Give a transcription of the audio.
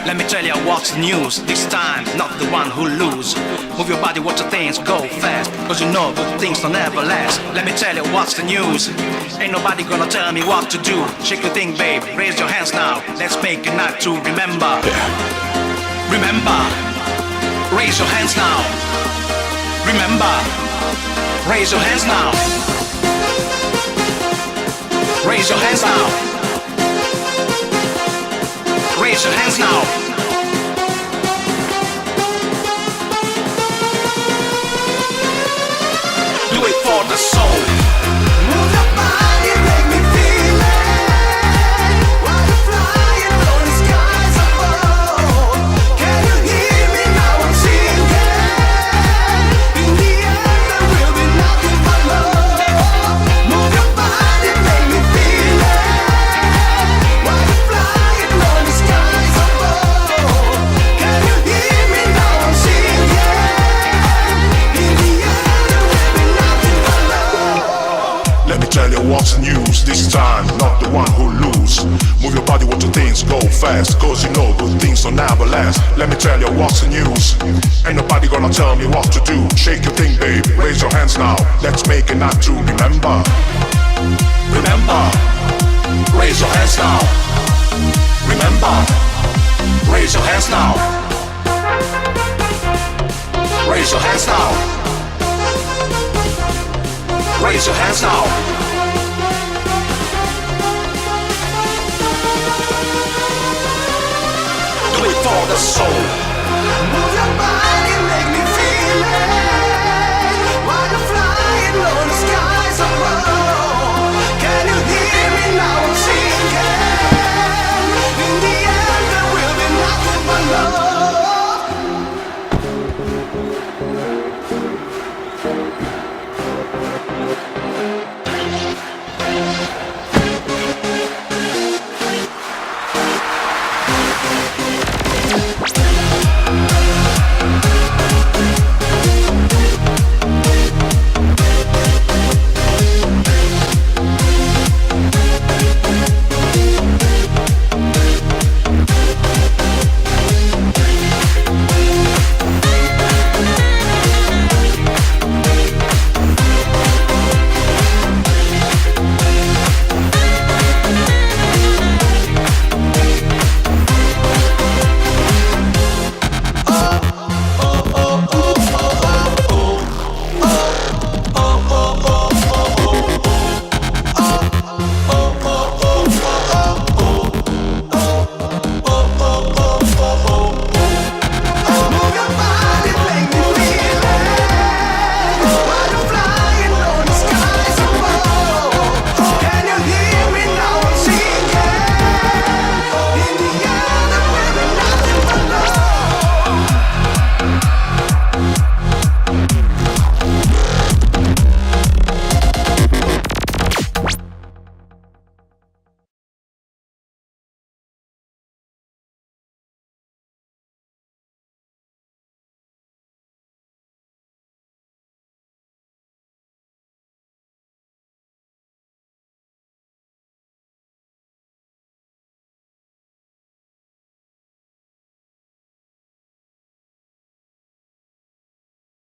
Let me tell you what's the news. This time, not the one who lose. Move your body, watch the things go fast. Cause you know good things don't ever last. Let me tell you what's the news. Ain't nobody gonna tell me what to do. Shake your thing, babe, raise your hands now. Let's make a night to remember. Remember, raise your hands now. Remember, raise your hands now. Raise your hands now. Raise your hands now. Do it for the soul. Move your body, make me feel it. While you're flying on the skies above. Can you hear me now? I'm singing. In the end, there will be nothing but love. Move your body, make me feel it. While you're flying on the skies above. Can you hear me now? I'm singing. In the end, there will be nothing but love. Let me tell you what's the news. This time, not the one who lose. Move your body, watch the things go fast. Cause you know good things don't never last. Let me tell you what's the news. Ain't nobody gonna tell me what to do. Shake your thing, babe, raise your hands now. Let's make a night to remember. Remember, raise your hands now. Remember, raise your hands now. Raise your hands now. Raise your hands now. Do it for the soul. Move your body, make me feel it. While you're flying on the skies above. Can you hear me now? I'm singing. In the end, there will be nothing but love.